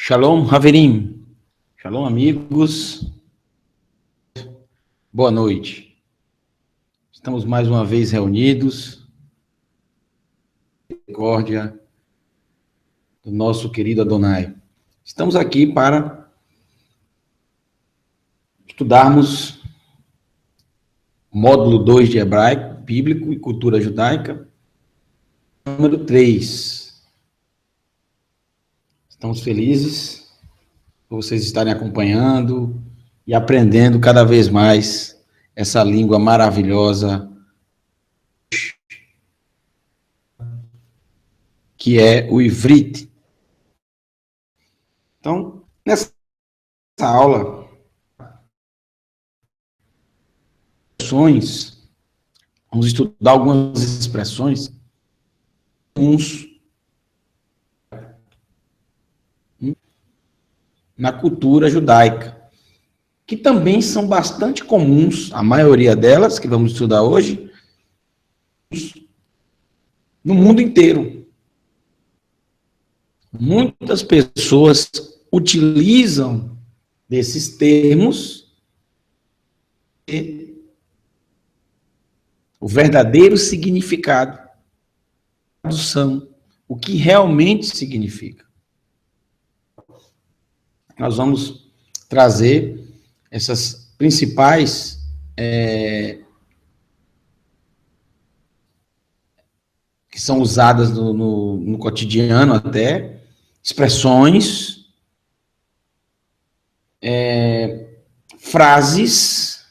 Shalom, Haverim. Shalom, amigos. Boa noite. Estamos mais uma vez reunidos. Misericórdia do nosso querido Adonai. Estamos aqui para estudarmos o módulo 2 de hebraico, bíblico e cultura judaica, número 3. Estamos felizes por vocês estarem acompanhando e aprendendo cada vez mais essa língua maravilhosa que é o Ivrit. Então, nessa aula, vamos estudar algumas expressões, na cultura judaica, que também são bastante comuns, a maioria delas, que vamos estudar hoje, no mundo inteiro. Muitas pessoas utilizam desses termos o verdadeiro significado, tradução, o que realmente significa. Nós vamos trazer essas principais que são usadas no cotidiano até, expressões, frases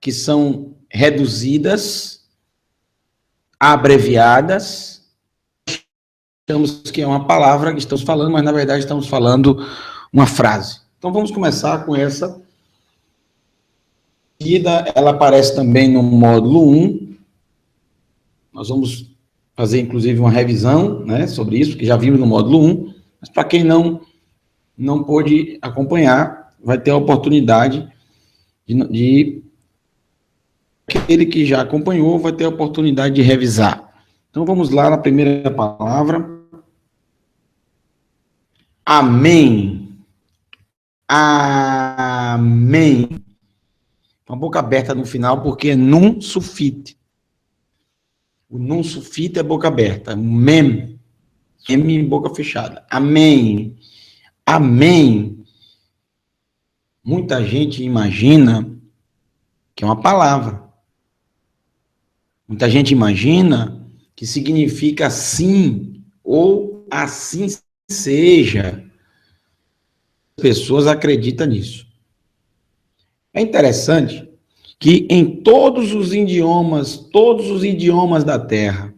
que são reduzidas, abreviadas, achamos que é uma palavra que estamos falando, mas na verdade estamos falando uma frase. Então vamos começar com essa. Ela aparece também no módulo 1. Nós vamos fazer inclusive uma revisão, né, sobre isso, que já vimos no módulo 1, mas para quem não pôde acompanhar, vai ter a oportunidade de aquele que já acompanhou vai ter a oportunidade de revisar. Então vamos lá na primeira palavra. Amém. Amém. Com a boca aberta no final, porque é num sufite. O num sufite é boca aberta. Mem. M, boca fechada. Amém. Amém. Muita gente imagina que é uma palavra. Muita gente imagina que significa sim ou assim seja. As pessoas acreditam nisso. É interessante que em todos os idiomas da Terra,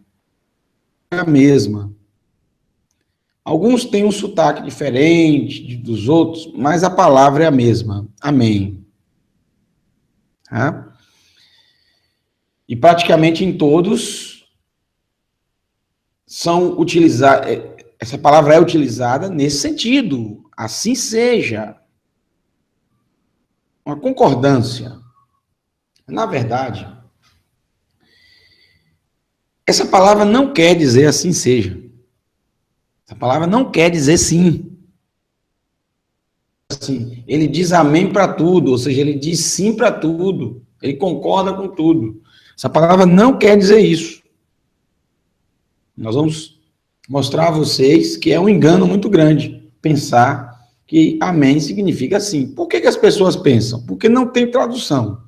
é a mesma. Alguns têm um sotaque diferente dos outros, mas a palavra é a mesma. Amém. Tá? E praticamente em todos são utilizados, essa palavra é utilizada nesse sentido. Assim seja. Uma concordância. Na verdade, essa palavra não quer dizer assim seja. Essa palavra não quer dizer sim. Assim, ele diz amém para tudo, ou seja, ele diz sim para tudo. Ele concorda com tudo. Essa palavra não quer dizer isso. Nós vamos mostrar a vocês que é um engano muito grande pensar que amém significa sim. Por que as pessoas pensam? Porque não tem tradução.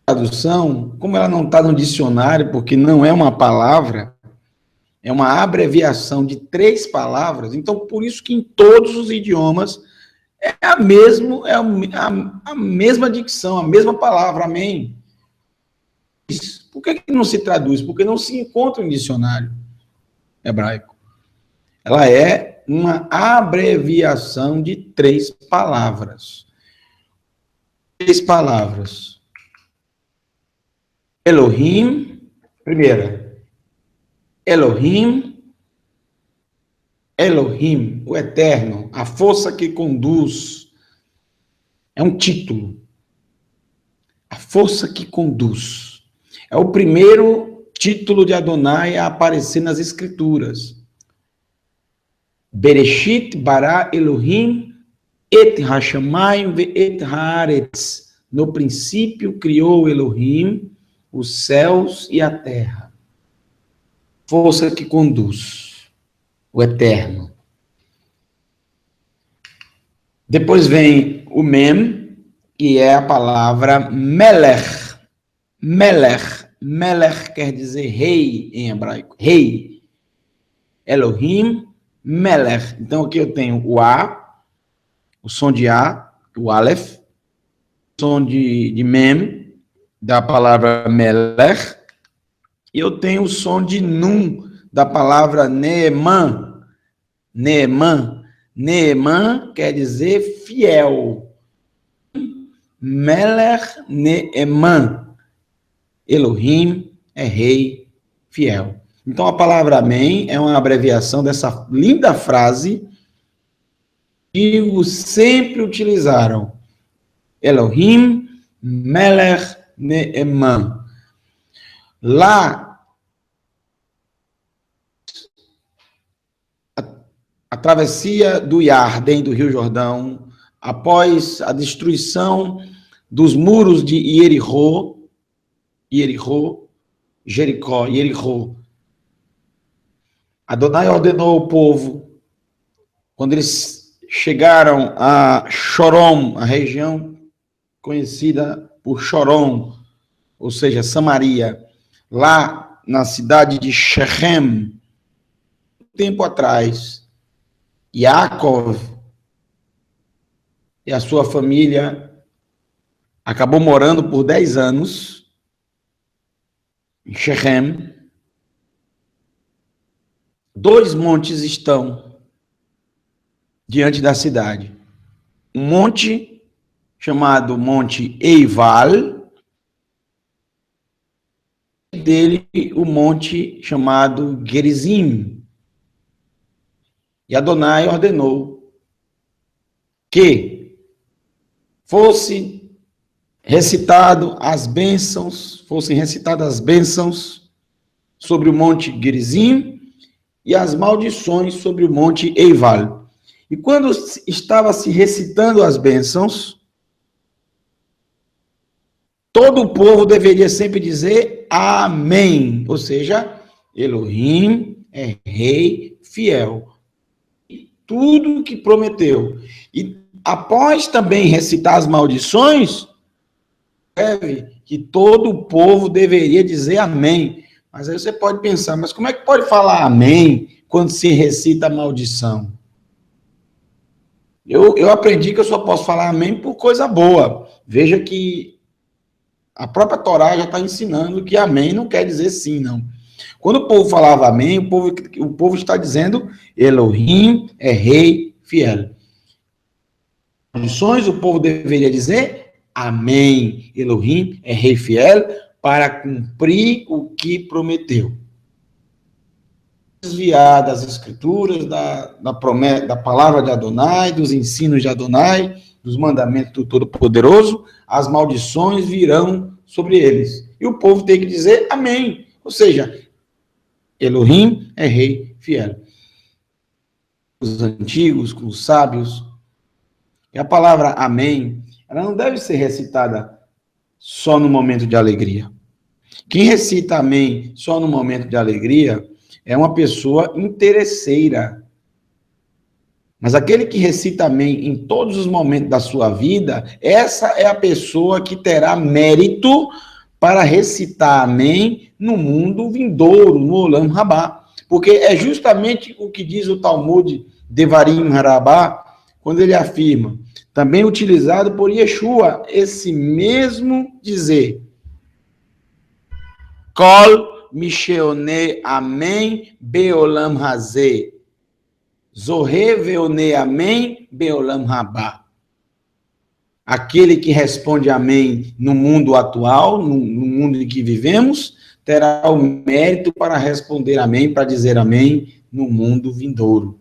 Tradução, como ela não está no dicionário, porque não é uma palavra, é uma abreviação de 3 palavras, então por isso que em todos os idiomas é a mesma dicção, a mesma palavra, amém. Por que não se traduz? Porque não se encontra em dicionário hebraico. Ela é uma abreviação de 3 palavras. 3 palavras. Elohim, primeira. Elohim, o eterno, a força que conduz. É um título. A força que conduz. É o primeiro título de Adonai a aparecer nas Escrituras. Bereshit bara Elohim et hashamayim ve et haaretz. No princípio criou Elohim os céus e a terra. Força que conduz, o eterno. Depois vem o Mem, que é a palavra Melech. Melech. Melech quer dizer rei em hebraico. Rei. Elohim, Melech. Então aqui eu tenho o A, o som de A, o Aleph, o som de Mem, da palavra Melech, e eu tenho o som de Nun, da palavra Neeman. Neeman. Neeman quer dizer fiel. Melech Neeman. Elohim é rei fiel. Então a palavra amém é uma abreviação dessa linda frase que os sempre utilizaram. Elohim Melech Neeman. Lá, a travessia do Iarden, do Rio Jordão, após a destruição dos muros de Jericó, Adonai ordenou ao povo, quando eles chegaram a Chorom, a região conhecida por Chorom, ou seja, Samaria, lá na cidade de Shechem, tempo atrás, Yaakov e a sua família acabou morando por 10 anos em Shechem. 2 montes estão diante da cidade. Um monte chamado Monte Eival, dele o monte chamado Gerizim. E Adonai ordenou que fossem recitadas as bênçãos sobre o monte Gerizim e as maldições sobre o monte Eival. E quando estava se recitando as bênçãos, todo o povo deveria sempre dizer amém, ou seja, Elohim é rei fiel. Tudo que prometeu. E após também recitar as maldições, escreve que todo o povo deveria dizer amém. Mas aí você pode pensar, mas como é que pode falar amém quando se recita a maldição? Eu aprendi que eu só posso falar amém por coisa boa. Veja que a própria Torá já está ensinando que amém não quer dizer sim, não. Quando o povo falava amém, o povo está dizendo Elohim é rei fiel. Condições, o povo deveria dizer amém. Elohim é rei fiel para cumprir o que prometeu. Desviar das escrituras, da palavra de Adonai, dos ensinos de Adonai, dos mandamentos do Todo-Poderoso, as maldições virão sobre eles. E o povo tem que dizer amém. Ou seja, Elohim é rei fiel. Os antigos, com os sábios. E a palavra amém, ela não deve ser recitada só no momento de alegria. Quem recita amém só no momento de alegria é uma pessoa interesseira. Mas aquele que recita amém em todos os momentos da sua vida, essa é a pessoa que terá mérito para recitar amém no mundo vindouro, no Olam Rabá. Porque é justamente o que diz o Talmud Devarim Harabá, quando ele afirma, também utilizado por Yeshua, esse mesmo dizer. Kol misheone amém beolam hazeh. Zorre veone amém beolam rabá. Aquele que responde amém no mundo atual, no mundo em que vivemos, terá o mérito para responder amém, para dizer amém no mundo vindouro.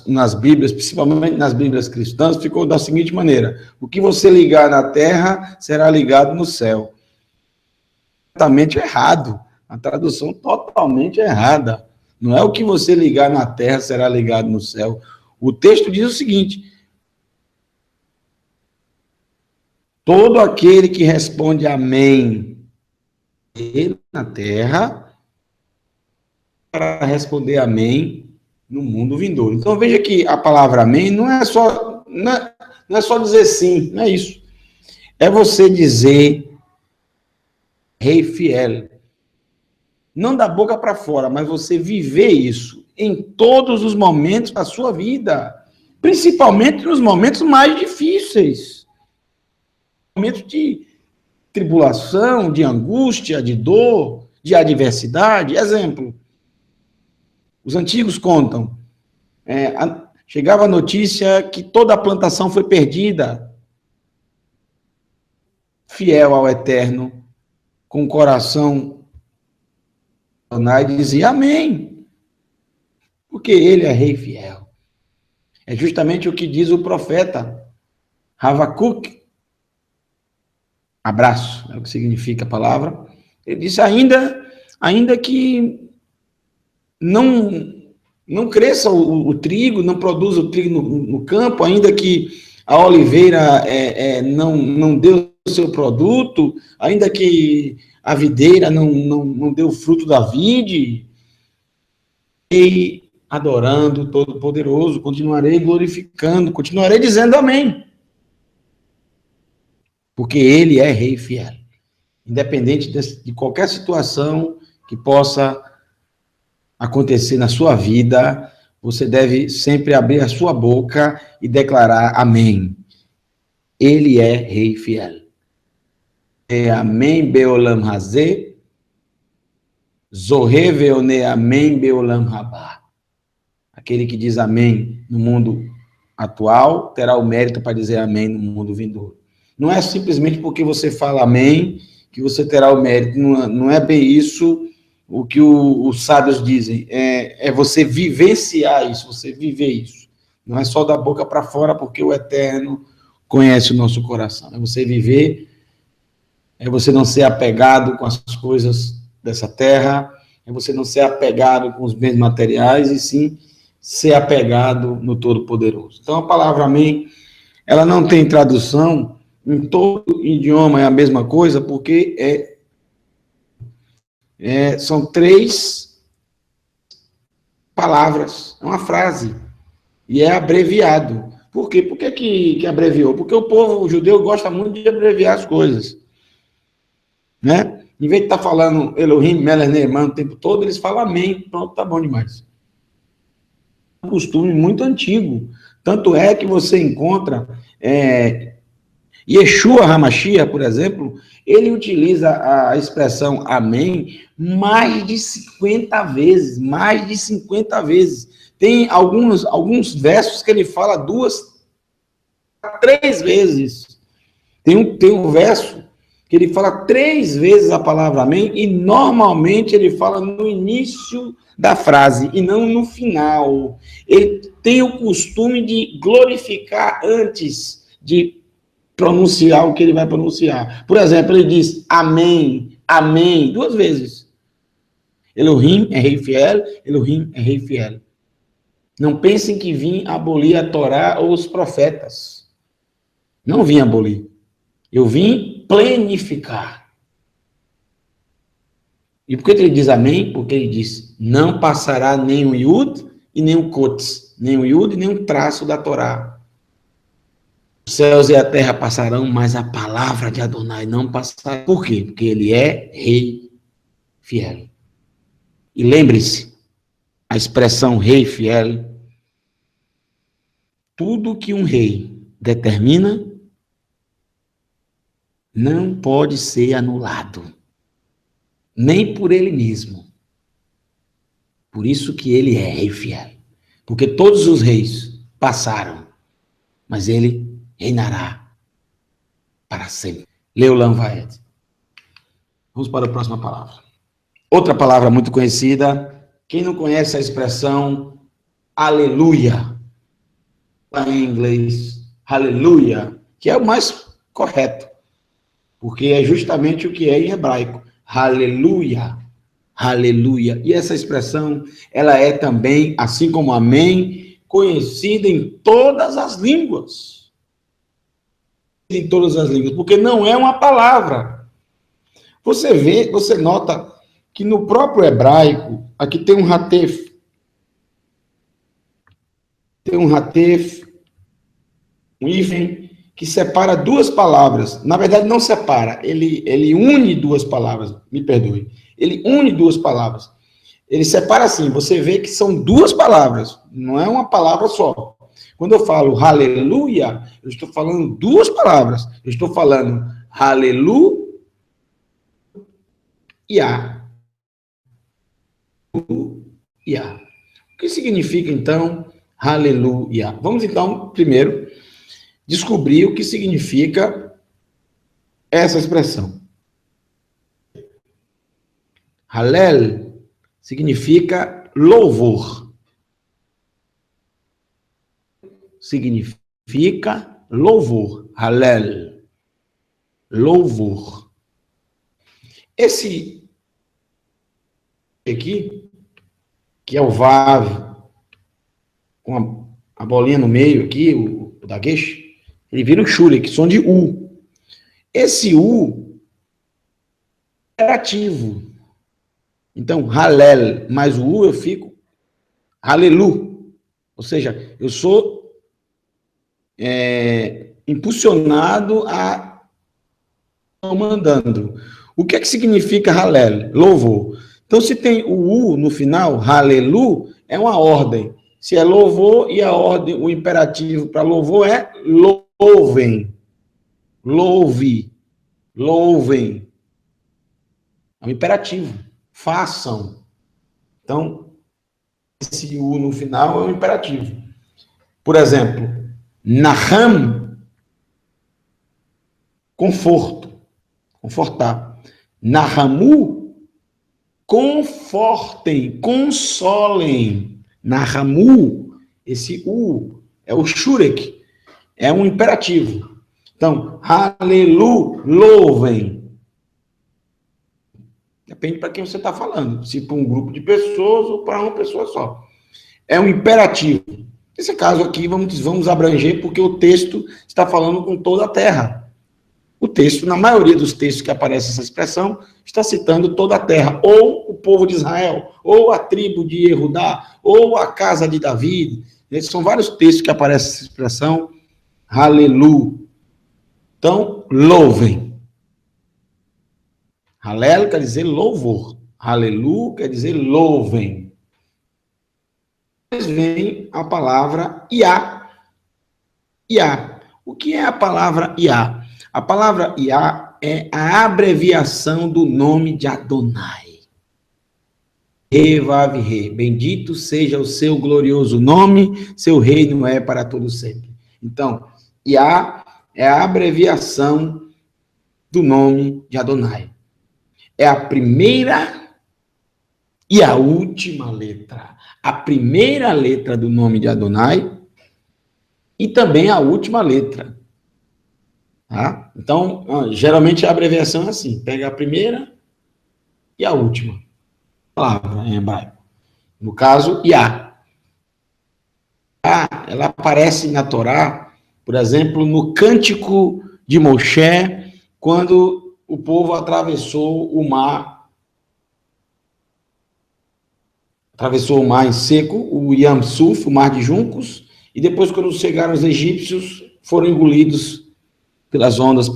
Nas Bíblias, principalmente nas Bíblias cristãs, ficou da seguinte maneira: o que você ligar na terra será ligado no céu. Totalmente errado, a tradução totalmente errada. Não é o que você ligar na terra será ligado no céu. O texto diz o seguinte: todo aquele que responde amém na terra, para responder amém no mundo vindouro. Então veja que a palavra amém não é só dizer sim, não é isso. É você dizer rei fiel. Não da boca para fora, mas você viver isso em todos os momentos da sua vida, principalmente nos momentos mais difíceis. Momentos de tribulação, de angústia, de dor, de adversidade. Exemplo, os antigos contam, chegava a notícia que toda a plantação foi perdida. Fiel ao Eterno, com o coração, e dizia amém, porque ele é rei fiel. É justamente o que diz o profeta Habacuque, abraço, é o que significa a palavra. Ele disse, ainda que não cresça o trigo, não produza o trigo no campo, ainda que a oliveira não dê o seu produto, ainda que a videira não dê o fruto da vide, e adorando o Todo-Poderoso, continuarei glorificando, continuarei dizendo amém. Porque ele é rei fiel. Independente de qualquer situação que possa acontecer na sua vida, você deve sempre abrir a sua boca e declarar amém. Ele é rei fiel. É amém beolam hazeh, zorre veone amém beolam rabá. Aquele que diz amém no mundo atual terá o mérito para dizer amém no mundo vindouro. Não é simplesmente porque você fala amém que você terá o mérito. Não é bem isso o que os sábios dizem. É você vivenciar isso, você viver isso. Não é só da boca para fora, porque o Eterno conhece o nosso coração. É você viver, é você não ser apegado com as coisas dessa terra, é você não ser apegado com os bens materiais, e sim ser apegado no Todo-Poderoso. Então, a palavra amém, ela não tem tradução, em todo idioma é a mesma coisa, porque são 3 palavras, é uma frase, e é abreviado. Por quê? Por que abreviou? Porque o povo judeu gosta muito de abreviar as coisas, né? Em vez de estar falando Elohim, Melech, Neeman o tempo todo, eles falam amém, pronto, tá bom demais. É um costume muito antigo, tanto é que você encontra Yeshua HaMashiach, por exemplo, ele utiliza a expressão amém mais de 50 vezes, mais de 50 vezes. Tem alguns versos que ele fala 2, 3 vezes. Tem um verso que ele fala 3 vezes a palavra amém, e normalmente ele fala no início da frase e não no final. Ele tem o costume de glorificar antes de pronunciar o que ele vai pronunciar. Por exemplo, ele diz amém, amém, 2 vezes. Elohim é rei fiel, Elohim é rei fiel. Não pensem que vim abolir a Torá ou os profetas. Não vim abolir. Eu vim plenificar. E por que ele diz amém? Porque ele diz, não passará nem um iud e nem um kotes, nem um iud e nem um traço da Torá. Os céus e a terra passarão, mas a palavra de Adonai não passará. Por quê? Porque ele é rei fiel. E lembre-se, a expressão rei fiel, tudo que um rei determina não pode ser anulado, nem por ele mesmo. Por isso que ele é rei fiel. Porque todos os reis passaram, mas ele reinará para sempre. Leolam Vaed. Vamos para a próxima palavra. Outra palavra muito conhecida. Quem não conhece a expressão aleluia? Em inglês, aleluia, que é o mais correto, porque é justamente o que é em hebraico. Aleluia. aleluia. E essa expressão, ela é também, assim como amém, conhecida em todas as línguas. Em todas as línguas, porque não é uma palavra. Você nota que no próprio hebraico, aqui tem um hatef. Tem um hatef, um hífen, que separa duas palavras. Na verdade, não separa, ele une duas palavras, me perdoe. Ele une duas palavras. Ele separa assim, você vê que são duas palavras, não é uma palavra só. Quando eu falo aleluia, eu estou falando duas palavras. Eu estou falando aleluia. O que significa, então, aleluia? Vamos, então, primeiro, descobrir o que significa essa expressão. Halel significa louvor. Significa louvor. Halel. Louvor. Esse aqui, que é o Vav, com a bolinha no meio aqui, o Dagesh, ele vira o Shurek, som de U. Esse U é ativo. Então, Halel mais o U, eu fico Halelu. Ou seja, eu sou impulsionado a mandando. O que é que significa Halel? Louvor. Então, se tem o U no final, Halelu, é uma ordem. Se é louvor, e a ordem, o imperativo para louvor é louvem. Louve. Louvem. É um imperativo. Façam. Então, esse U no final é um imperativo. Por exemplo, Naham, conforto. Confortar. Nahamu, confortem, consolem. Nahamu, esse U, é o Shurek, é um imperativo. Então, Halelu, louvem. Depende para quem você está falando, se para um grupo de pessoas ou para uma pessoa só. É um imperativo. Nesse caso aqui, vamos abranger, porque o texto está falando com toda a terra. O texto, na maioria dos textos que aparece essa expressão, está citando toda a terra, ou o povo de Israel, ou a tribo de Yehudá, ou a casa de Davi. São vários textos que aparece essa expressão, Halelu. Então, louvem. Halel quer dizer louvor. Halelu quer dizer louvem. Depois vem a palavra Iá. Iá. O que é a palavra Iá? A palavra Iá é a abreviação do nome de Adonai. Re. Bendito seja o seu glorioso nome, seu reino é para todo sempre. Então, Iá é a abreviação do nome de Adonai. É a primeira e a última letra. A primeira letra do nome de Adonai e também a última letra. Tá? Então, geralmente a abreviação é assim, pega a primeira e a última palavra em hebraico. No caso, Iá. Ela aparece na Torá, por exemplo, no Cântico de Moshe, quando o povo atravessou o mar em seco, o Yam Suf, o mar de juncos, e depois, quando chegaram os egípcios, foram engolidos pelas ondas,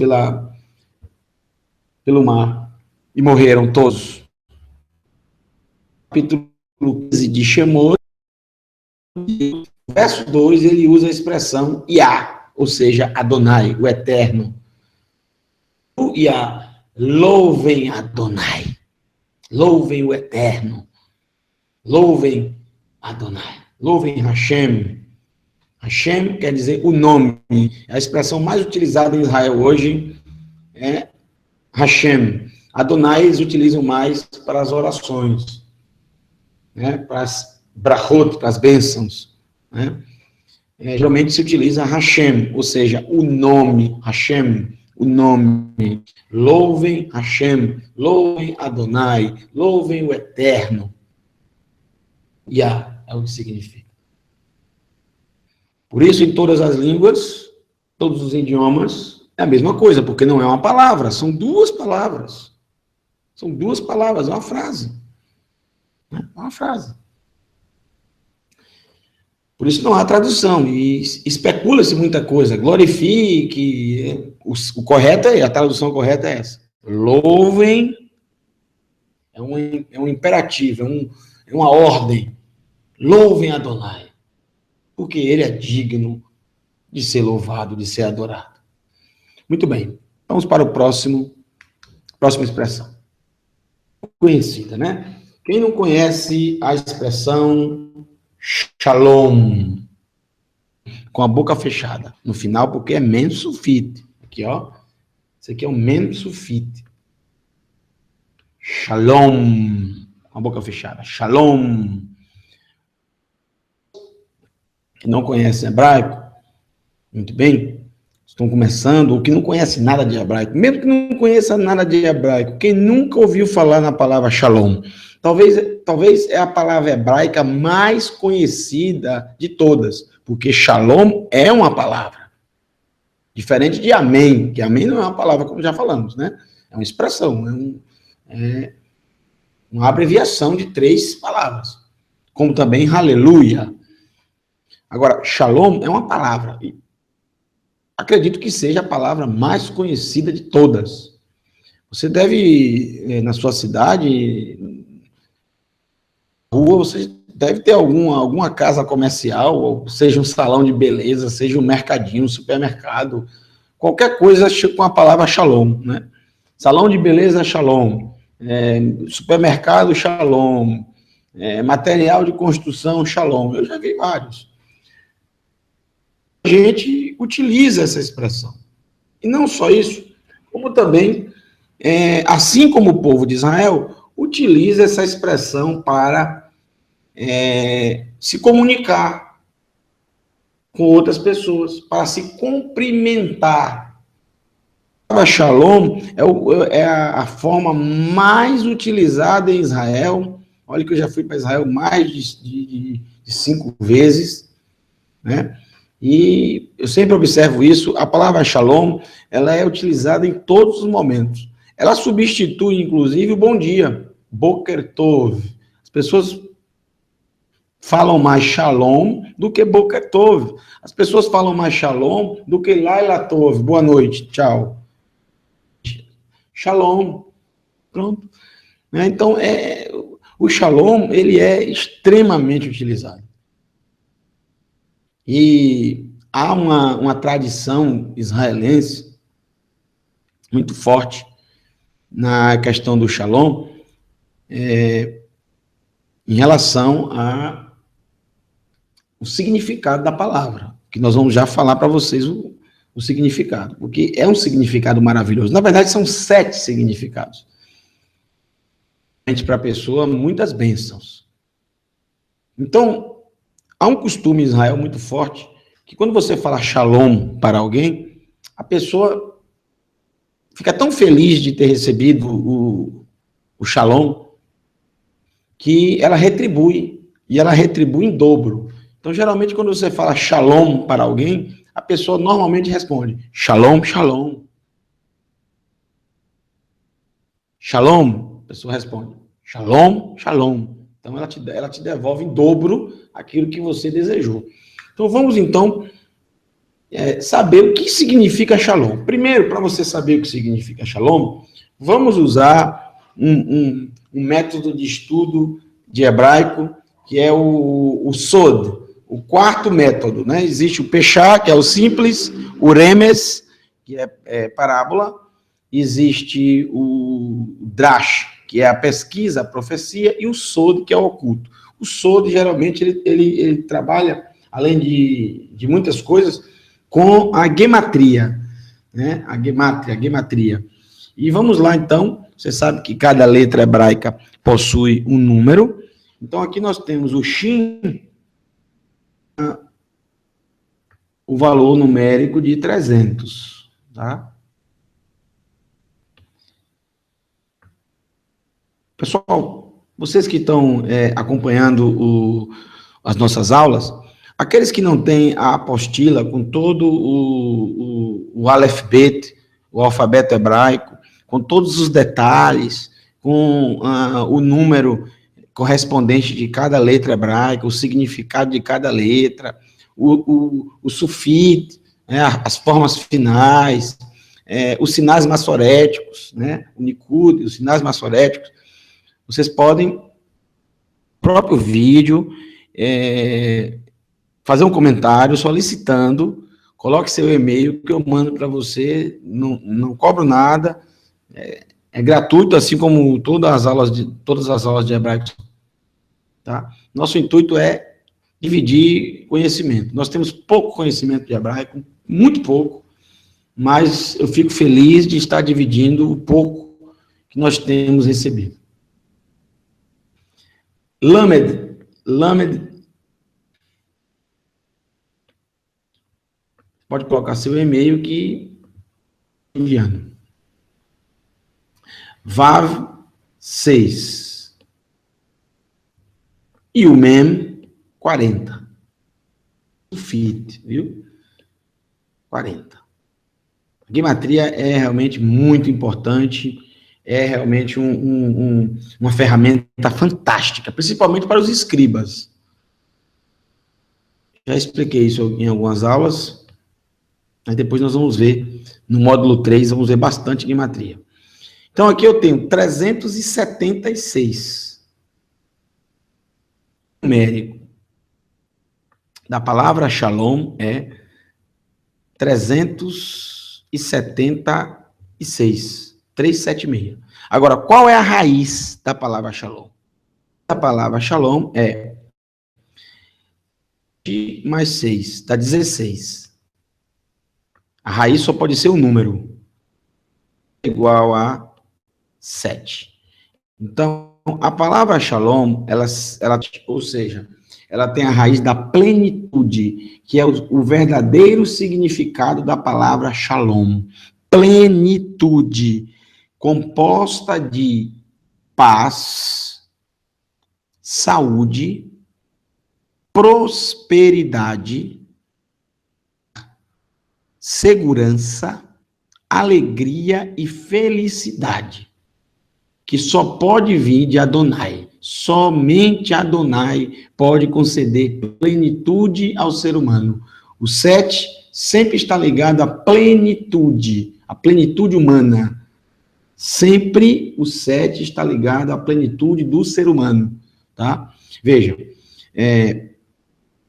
pelo mar, e morreram todos. Capítulo 15 de Shemot, verso 2, ele usa a expressão Iá, ou seja, Adonai, o Eterno. O Iá, louvem Adonai, louvem o Eterno, louvem Adonai, louvem Hashem. Hashem quer dizer o nome. A expressão mais utilizada em Israel hoje é Hashem. Adonai eles utilizam mais para as orações, né? Para as brachot, para as bênçãos. Né? Geralmente se utiliza Hashem, ou seja, o nome Hashem, o nome, louvem Hashem, louvem Adonai, louvem o Eterno. Yah é o que significa. Por isso, em todas as línguas, todos os idiomas, é a mesma coisa, porque não é uma palavra, são duas palavras. São duas palavras, é uma frase. É uma frase. Por isso não há tradução, e especula-se muita coisa. Glorifique, o correto é, a tradução correta é essa. Louvem, é um imperativo, é uma ordem. Louvem Adonai, porque ele é digno de ser louvado, de ser adorado. Muito bem, vamos para o próxima expressão. Conhecida, né? Quem não conhece a expressão Shalom, com a boca fechada no final, porque é mem sufit. Aqui, ó. Isso aqui é o mem sufit. Shalom, com a boca fechada. Shalom. Que não conhecem hebraico, muito bem, estão começando, ou que não conhece nada de hebraico, mesmo que não conheça nada de hebraico, quem nunca ouviu falar na palavra Shalom, talvez é a palavra hebraica mais conhecida de todas, porque Shalom é uma palavra, diferente de Amém, que Amém não é uma palavra, como já falamos, né? É uma expressão, é uma abreviação de 3 palavras, como também Aleluia. Agora, Shalom é uma palavra, e acredito que seja a palavra mais conhecida de todas. Você deve, na sua cidade, rua, você deve ter alguma casa comercial, ou seja um salão de beleza, seja um mercadinho, um supermercado, qualquer coisa com a palavra Shalom, né? Salão de beleza, Shalom. Supermercado, Shalom. Material de construção, Shalom. Eu já vi vários. A gente utiliza essa expressão. E não só isso, como também, assim como o povo de Israel, utiliza essa expressão para se comunicar com outras pessoas, para se cumprimentar. A Shalom é a forma mais utilizada em Israel. Olha que eu já fui para Israel mais de 5 vezes, né? E eu sempre observo isso, a palavra Shalom, ela é utilizada em todos os momentos. Ela substitui, inclusive, o bom dia, Boker Tov. As pessoas falam mais Shalom do que Boker Tov. As pessoas falam mais Shalom do que Laila Tov. Boa noite, tchau. Shalom. Pronto. Então, o Shalom, ele é extremamente utilizado. E há uma tradição israelense muito forte na questão do Shalom, em relação ao significado da palavra, que nós vamos já falar para vocês o significado, porque é um significado maravilhoso. Na verdade, são 7 significados. Para a pessoa, muitas bênçãos. Então, há um costume em Israel muito forte, que quando você fala Shalom para alguém, a pessoa fica tão feliz de ter recebido o Shalom, que ela retribui, e ela retribui em dobro. Então, geralmente, quando você fala Shalom para alguém, a pessoa normalmente responde Shalom, Shalom. Shalom, a pessoa responde Shalom, Shalom. Então, ela te devolve em dobro aquilo que você desejou. Então, vamos, então, saber o que significa Shalom. Primeiro, para você saber o que significa Shalom, vamos usar um método de estudo de hebraico, que é o Sod, o 4º método, né? Existe o Peshá, que é o simples, o Remes, que é parábola, existe o Drash, que é a pesquisa, a profecia, e o Sod, que é o oculto. O Sod, geralmente, ele trabalha, além de muitas coisas, com a gematria, né? A gematria. E vamos lá, então. Você sabe que cada letra hebraica possui um número. Então, aqui nós temos o Shin, o valor numérico de 300, tá? Pessoal, vocês que estão acompanhando as nossas aulas, aqueles que não têm a apostila com todo o Aleph-Bet, o alfabeto hebraico, com todos os detalhes, com o número correspondente de cada letra hebraica, o significado de cada letra, o sufite, né, as formas finais, os sinais maçoréticos, né, o Nikud, os sinais maçoréticos, vocês podem, próprio vídeo, fazer um comentário solicitando, coloque seu e-mail que eu mando para você, não cobro nada, é gratuito, assim como todas as aulas de hebraico. Tá? Nosso intuito é dividir conhecimento. Nós temos pouco conhecimento de hebraico, muito pouco, mas eu fico feliz de estar dividindo o pouco que nós temos recebido. Lamed, pode colocar seu e-mail que enviando. Vav 6. E o Mem 40. O Fit, viu? 40. A guimatria é realmente muito importante, é realmente uma ferramenta fantástica, principalmente para os escribas. Já expliquei isso em algumas aulas, mas depois nós vamos ver, no módulo 3, vamos ver bastante guimatria. Então, aqui eu tenho 376. O numérico da palavra Shalom é 376. 376. Agora, qual é a raiz da palavra Shalom? A palavra Shalom é mais 6, dá 16. A raiz só pode ser um número igual a 7. Então, a palavra Shalom, ou seja, ela tem a raiz da plenitude, que é o verdadeiro significado da palavra Shalom. Plenitude, composta de paz, saúde, prosperidade, segurança, alegria e felicidade, que só pode vir de Adonai. Somente Adonai pode conceder plenitude ao ser humano. O 7 sempre está ligado à plenitude humana. Sempre o 7 está ligado à plenitude do ser humano, tá? Veja,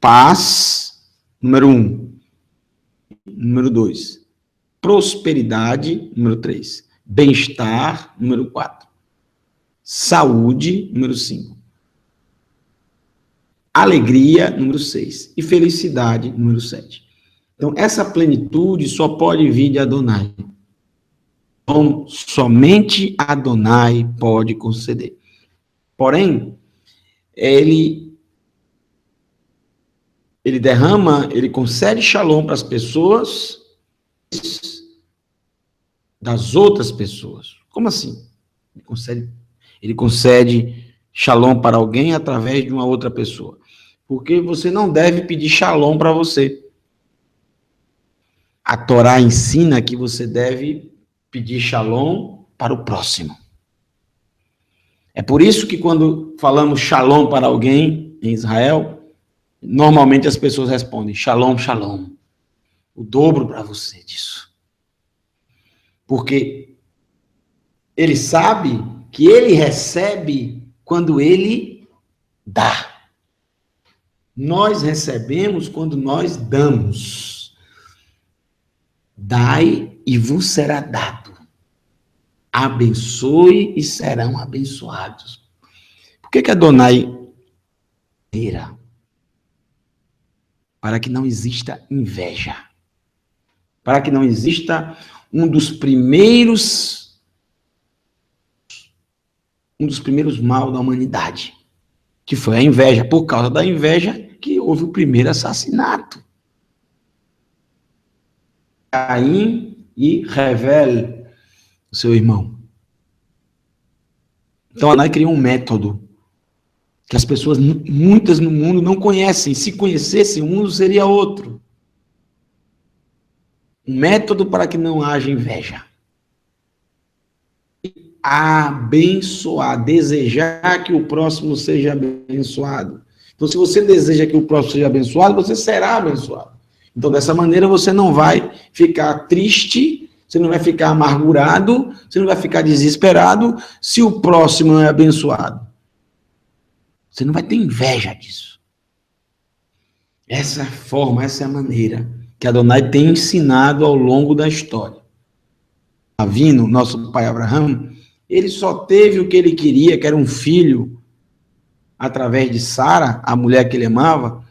paz, número 1. Número 2. Prosperidade, número 3. Bem-estar, número 4. Saúde, número 5. Alegria, número 6. E felicidade, número 7. Então, essa plenitude só pode vir de Adonai. Então, somente Adonai pode conceder. Porém, ele derrama, ele concede shalom para as pessoas das outras pessoas. Como assim? Ele concede shalom para alguém através de uma outra pessoa. Porque você não deve pedir shalom para você. A Torá ensina que você deve pedir shalom para o próximo. É por isso que quando falamos shalom para alguém em Israel, normalmente as pessoas respondem shalom, shalom. O dobro para você disso. Porque ele sabe que ele recebe quando ele dá. Nós recebemos quando nós damos. Dai e vos será dado. Abençoe e serão abençoados. Por que Adonai ira? Para que não exista inveja. Para que não exista um dos primeiros mal da humanidade, que foi a inveja. Por causa da inveja que houve o primeiro assassinato. Caim e Hevel, seu irmão. Então, Adonai criou um método que as pessoas, muitas no mundo, não conhecem. Se conhecessem, o mundo seria outro. Um método para que não haja inveja. Abençoar, desejar que o próximo seja abençoado. Então, se você deseja que o próximo seja abençoado, você será abençoado. Então, dessa maneira, você não vai ficar triste, você não vai ficar amargurado, você não vai ficar desesperado se o próximo não é abençoado. Você não vai ter inveja disso. Essa é a forma, essa é a maneira que Adonai tem ensinado ao longo da história. Avino, nosso pai Abraão, ele só teve o que ele queria, que era um filho, através de Sara, a mulher que ele amava,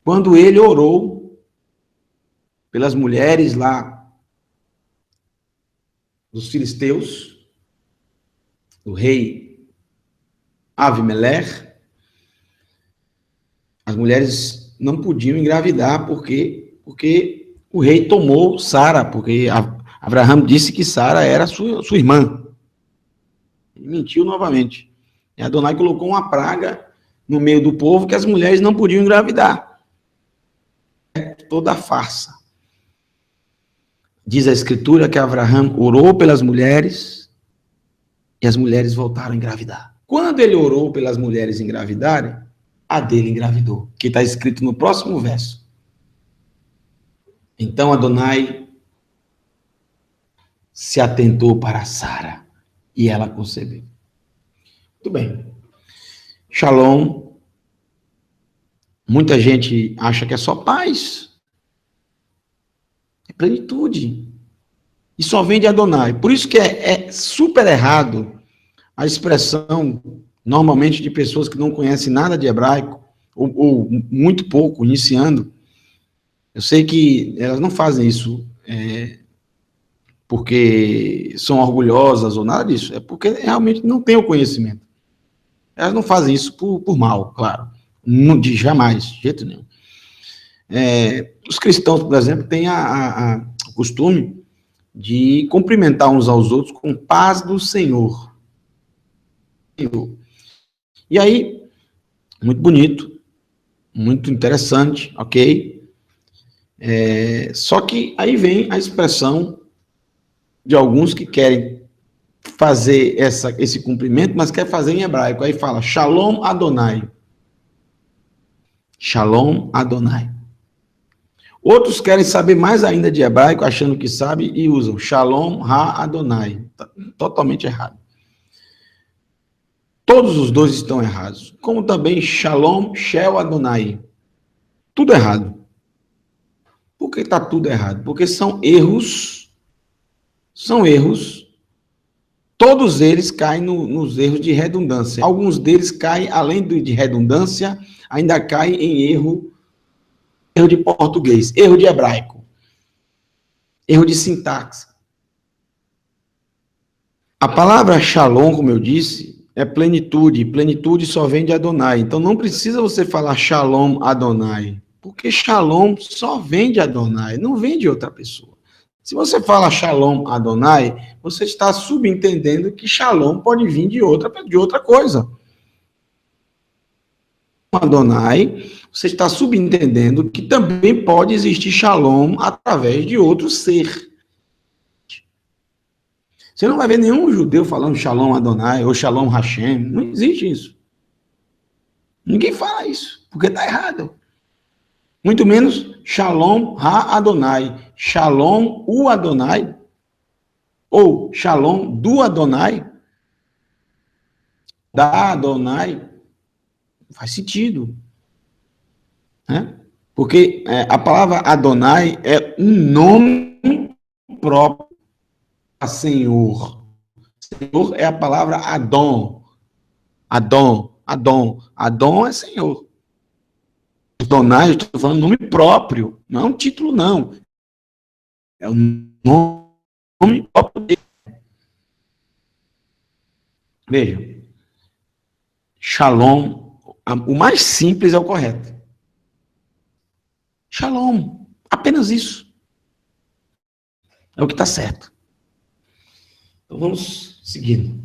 quando ele orou pelas mulheres lá dos filisteus, do rei Avimelech. As mulheres não podiam engravidar porque o rei tomou Sara, porque Abraão disse que Sara era sua irmã. Ele mentiu novamente. E Adonai colocou uma praga no meio do povo que as mulheres não podiam engravidar. É toda farsa. Diz a escritura que Abraão orou pelas mulheres e as mulheres voltaram a engravidar. Quando ele orou pelas mulheres engravidarem, a dele engravidou, que está escrito no próximo verso. Então Adonai se atentou para Sara e ela concebeu. Muito bem. Shalom. Muita gente acha que é só paz. É plenitude. E só vem de Adonai. Por isso que é super errado a expressão, normalmente, de pessoas que não conhecem nada de hebraico, ou muito pouco, iniciando. Eu sei que elas não fazem isso porque são orgulhosas ou nada disso. É porque realmente não têm o conhecimento. Elas não fazem isso por mal, claro. Não, jamais, de jeito nenhum. Os cristãos, por exemplo, têm o costume de cumprimentar uns aos outros com paz do Senhor. E aí, muito bonito, muito interessante, ok? Só que aí vem a expressão de alguns que querem fazer esse cumprimento, mas quer fazer em hebraico. Aí fala, Shalom Adonai. Shalom Adonai. Outros querem saber mais ainda de hebraico, achando que sabe, e usam Shalom Ha-Adonai. Totalmente errado. Todos os dois estão errados. Como também Shalom Shel Adonai. Tudo errado. Por que está tudo errado? Porque são erros. São erros. Todos eles caem nos erros de redundância. Alguns deles caem, além de redundância, ainda caem em erro de português, erro de hebraico, erro de sintaxe. A palavra shalom, como eu disse, é plenitude. Plenitude só vem de Adonai. Então não precisa você falar shalom Adonai, porque shalom só vem de Adonai, não vem de outra pessoa. Se você fala shalom Adonai, você está subentendendo que shalom pode vir de outra coisa. Adonai, você está subentendendo que também pode existir shalom através de outro ser. Você não vai ver nenhum judeu falando shalom Adonai ou shalom Hashem. Não existe isso. Ninguém fala isso, porque está errado. Muito menos shalom ha-Adonai. Shalom o Adonai. Ou shalom do Adonai. Da Adonai. Faz sentido. Né? Porque a palavra Adonai é um nome próprio a Senhor. Senhor é a palavra Adon. Adon. Adon. Adon é Senhor. Adonai, eu estou falando nome próprio. Não é um título, não. É o nome próprio dele. Veja. Shalom. O mais simples é o correto. Shalom. Apenas isso. É o que está certo. Então vamos seguindo.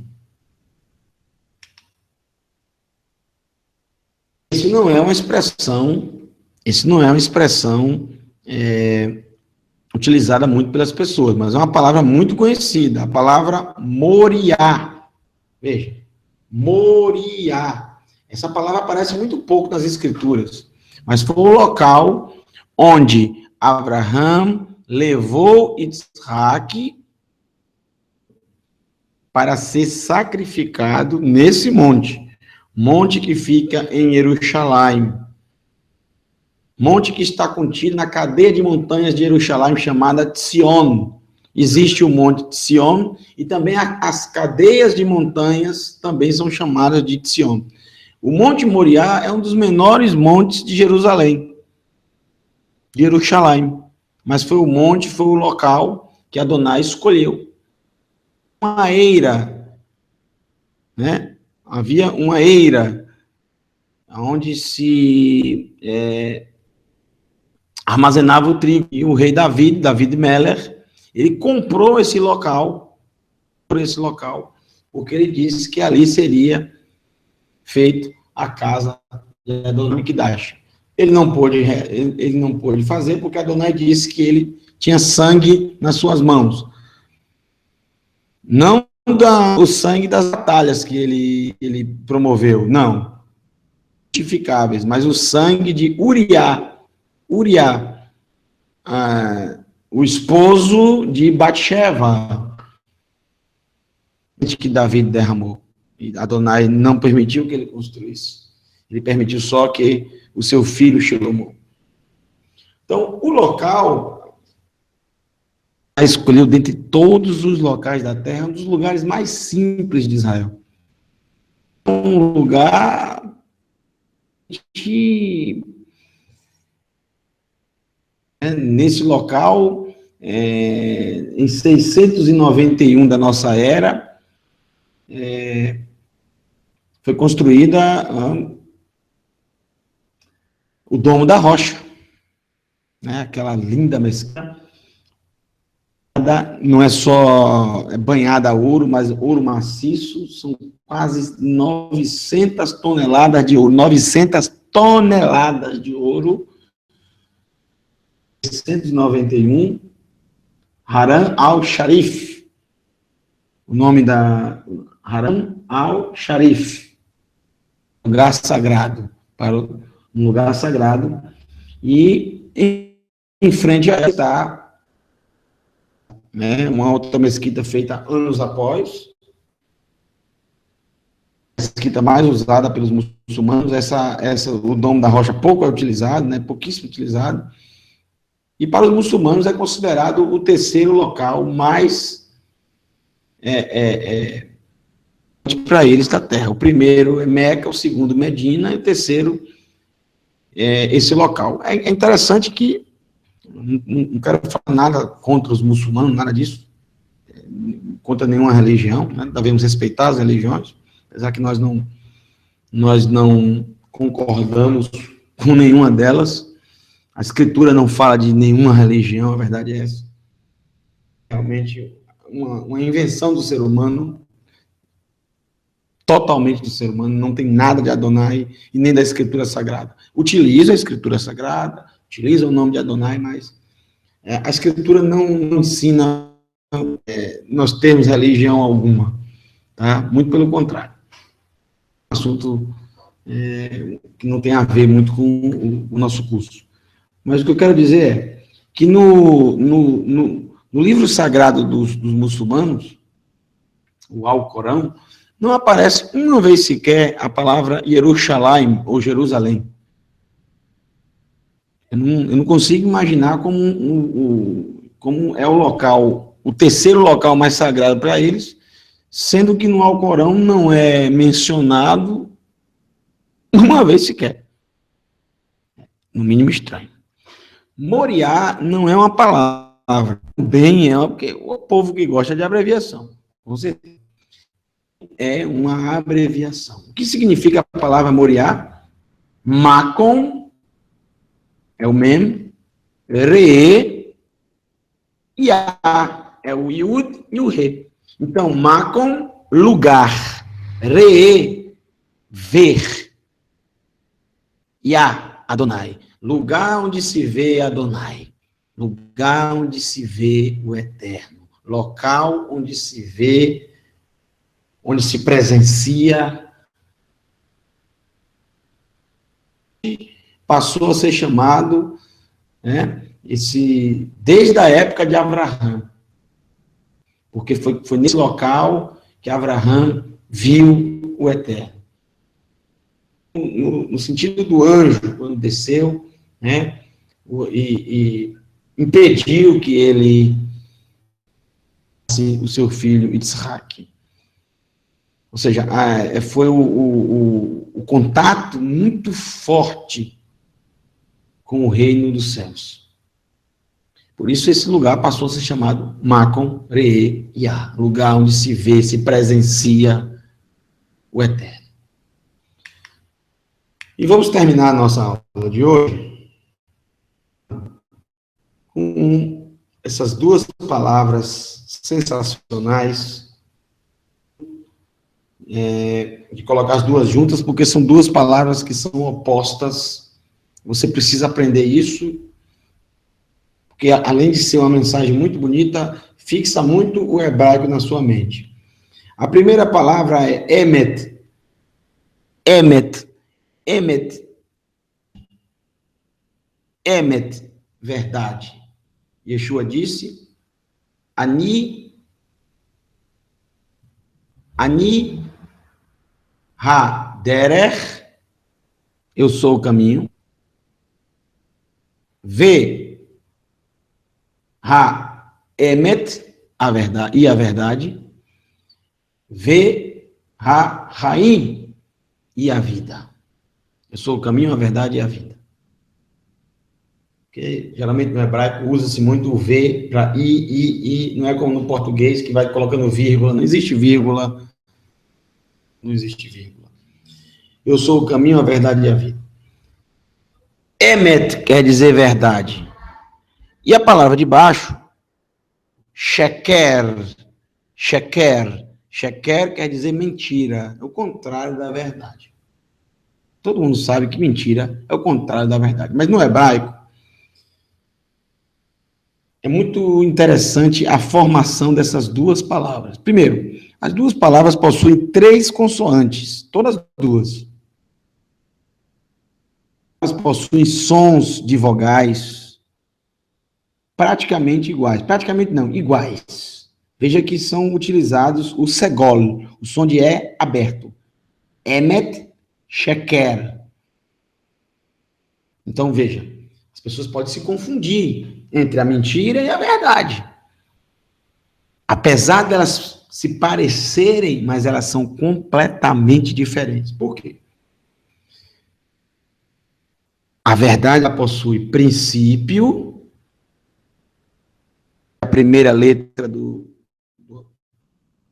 esse não é uma expressão, utilizada muito pelas pessoas, mas é uma palavra muito conhecida, a palavra Moriá. Veja, Moriá. Essa palavra aparece muito pouco nas escrituras, mas foi o local onde Abraão levou Isaac para ser sacrificado nesse monte que fica em Jerusalém, monte que está contido na cadeia de montanhas de Jerusalém, chamada Sion. Existe o monte de Sion, e também as cadeias de montanhas também são chamadas de Sion. O Monte Moriá é um dos menores montes de Jerusalém, de Jerusalém, mas foi o local que Adonai escolheu. Uma eira, né? Havia uma eira onde se armazenava o trigo. E o rei David Meller, ele comprou esse local, porque ele disse que ali seria feito a casa de Adonai Mikdash. Ele não pôde fazer, porque Adonai disse que ele tinha sangue nas suas mãos. Não o sangue das batalhas que ele promoveu, não. Justificáveis, mas o sangue de Uriá, o esposo de Batsheva, que Davi derramou. E Adonai não permitiu que ele construísse. Ele permitiu só que o seu filho Shlomo. Então, o local escolheu dentre todos os locais da terra, um dos lugares mais simples de Israel. Um lugar que, nesse local, em 691 da nossa era, foi construída o Domo da Rocha, né? Aquela linda mesquita. Não é só banhada a ouro, mas ouro maciço, são quase 900 toneladas de ouro, 900 toneladas de ouro, 691, Haram al-Sharif, o nome da Haram al-Sharif, lugar sagrado, um lugar sagrado, e em frente a está uma outra mesquita feita anos após, a mesquita mais usada pelos muçulmanos, o Domo da Rocha pouco é utilizado, pouquíssimo utilizado, e para os muçulmanos é considerado o terceiro local mais para eles da terra. O primeiro é Meca, o segundo Medina, e o terceiro esse local. É interessante que não quero falar nada contra os muçulmanos, nada disso, contra nenhuma religião, devemos respeitar as religiões, apesar que nós não concordamos com nenhuma delas. A Escritura não fala de nenhuma religião, a verdade é essa. Realmente uma invenção do ser humano, totalmente do ser humano, não tem nada de Adonai e nem da Escritura Sagrada. Utiliza a Escritura Sagrada, utiliza o nome de Adonai, mas a Escritura não ensina nós termos religião alguma, tá? Muito pelo contrário. Um assunto que não tem a ver muito com o nosso curso. Mas o que eu quero dizer é que no livro sagrado dos muçulmanos, o Alcorão, não aparece uma vez sequer a palavra Jerusalém ou Jerusalém. Eu não consigo imaginar como é o local, o terceiro local mais sagrado para eles, sendo que no Alcorão não é mencionado uma vez sequer. No mínimo estranho. Moriá não é uma palavra, bem porque o povo que gosta de abreviação, com certeza. É uma abreviação. O que significa a palavra Moriá? Makom é o Mem, Re, Yá é o Yud e o Re. Então, Makom, lugar, Re, ver. Yah, Adonai. Lugar onde se vê Adonai. Lugar onde se vê o Eterno. Local onde se vê, onde se presencia. Passou a ser chamado, né, desde a época de Abraão. Porque foi nesse local que Abraão viu o Eterno. No sentido do anjo, quando desceu, né, e impediu que ele o seu filho Isaac. Ou seja, foi o contato muito forte com o reino dos céus. Por isso esse lugar passou a ser chamado Makon Re'e Yah, lugar onde se vê, se presencia o Eterno. E vamos terminar a nossa aula de hoje com essas duas palavras sensacionais, de colocar as duas juntas, porque são duas palavras que são opostas. Você precisa aprender isso, porque além de ser uma mensagem muito bonita, fixa muito o hebraico na sua mente. A primeira palavra é emet. Emet. Emet. Emet. Verdade. Yeshua disse, Ani ha-derech, eu sou o caminho, Ve ha-emet, a verdade, e a verdade, Ve ha-haim, e a vida. Eu sou o caminho, a verdade e a vida. Porque geralmente no hebraico usa-se muito o V para I, não é como no português que vai colocando vírgula, não existe vírgula, não existe vírgula. Eu sou o caminho, a verdade e a vida. Emet quer dizer verdade. E a palavra de baixo, sheker, sheker, sheker quer dizer mentira, é o contrário da verdade. Todo mundo sabe que mentira é o contrário da verdade, mas no hebraico, é muito interessante a formação dessas duas palavras. Primeiro, as duas palavras possuem 3 consoantes, todas duas. Elas possuem sons de vogais praticamente iguais. Praticamente não, iguais. Veja que são utilizados o segol, o som de E aberto. Emet, sheker. Então, veja, as pessoas podem se confundir entre a mentira e a verdade. Apesar delas se parecerem, mas elas são completamente diferentes. Por quê? A verdade ela possui princípio, a primeira letra do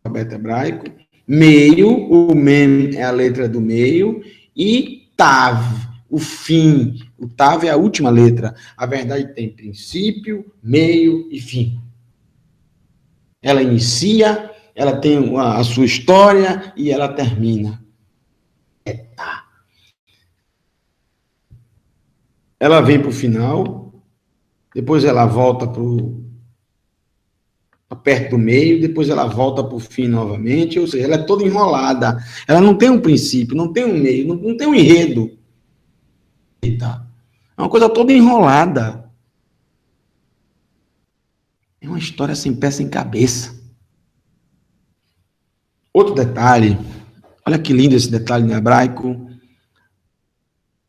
alfabeto hebraico, meio, o mem é a letra do meio, e tav, o fim. O tav é a última letra. A verdade tem princípio, meio e fim. Ela inicia, ela tem a sua história e ela termina. Ela vem para o final, depois ela volta para perto do meio, depois ela volta para o fim novamente, ou seja, ela é toda enrolada. Ela não tem um princípio, não tem um meio, não tem um enredo. É uma coisa toda enrolada. É uma história sem pé, sem cabeça. Outro detalhe, olha que lindo esse detalhe no hebraico.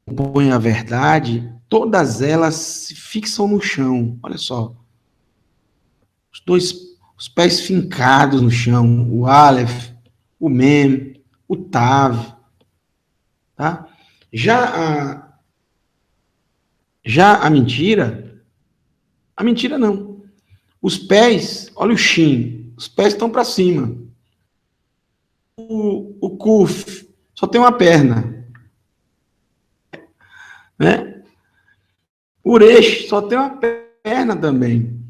Põe a verdade, todas elas se fixam no chão. Olha só. Os pés fincados no chão. O Aleph, o Mem, o Tav. Tá? Já a mentira não. Os pés, olha o Shin, os pés estão para cima. O Kuf só tem uma perna. Né? O Uresh só tem uma perna também.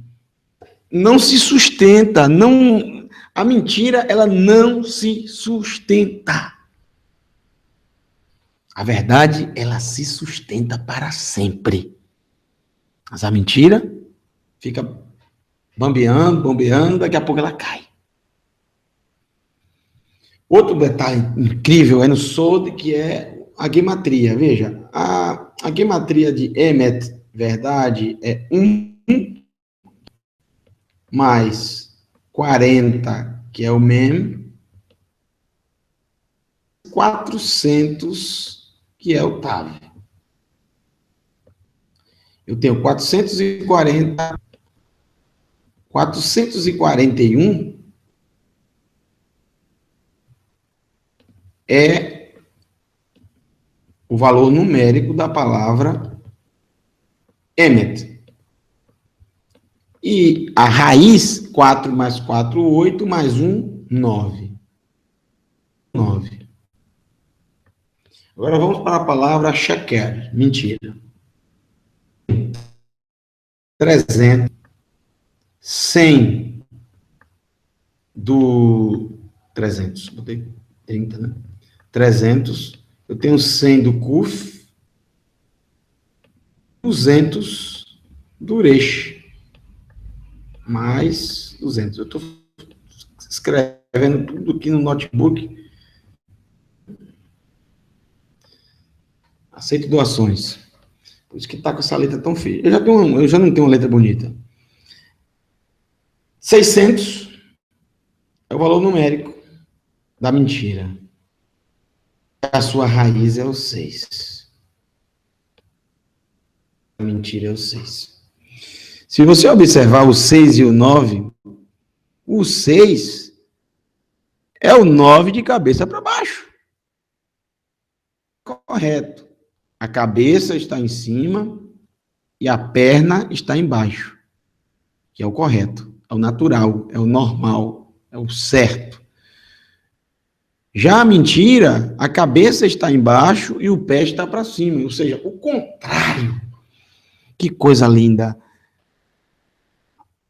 Não se sustenta, não, a mentira ela não se sustenta. A verdade, ela se sustenta para sempre. Mas a mentira fica bambeando, bombeando, daqui a pouco ela cai. Outro detalhe incrível aí no Sod, que é a gematria. Veja, a gematria de Emet, verdade, é 1 mais 40, que é o Mem, 400, que é o Tav. Eu tenho 440, 441 é o valor numérico da palavra Emet. E a raiz, 4 mais 4, 8, mais 1, 9. 9. Agora vamos para a palavra sheker, mentira. 300, 100 do 300, botei 30, né? 300, eu tenho 100 do Kuf, 200 do Resh, mais 200. Eu estou escrevendo tudo aqui no notebook. Aceito doações. Por isso que está com essa letra tão feia. Eu já não tenho uma letra bonita. 600 é o valor numérico da mentira. A sua raiz é o 6. A mentira é o 6. Se você observar o 6 e o 9, o 6 é o 9 de cabeça para baixo. Correto. A cabeça está em cima e a perna está embaixo, que é o correto, é o natural, é o normal, é o certo. Já a mentira, a cabeça está embaixo e o pé está para cima, ou seja, o contrário. Que coisa linda.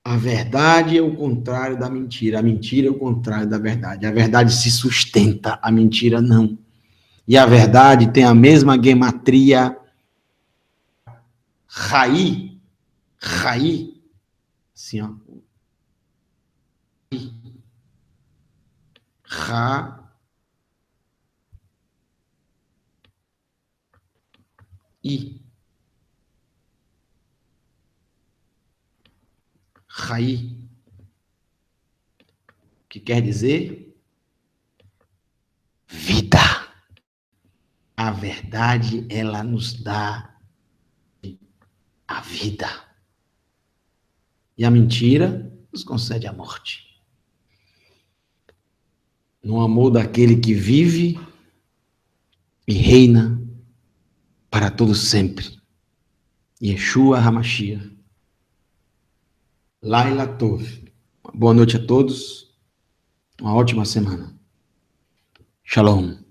A verdade é o contrário da mentira, a mentira é o contrário da verdade. A verdade se sustenta, a mentira não. E a verdade tem a mesma gematria Rai, assim, ó. Ra, I. Rai, que quer dizer vida. A verdade, ela nos dá a vida. E a mentira nos concede a morte. No amor daquele que vive e reina para todo sempre. Yeshua HaMashiach. Laila Tov. Boa noite a todos. Uma ótima semana. Shalom.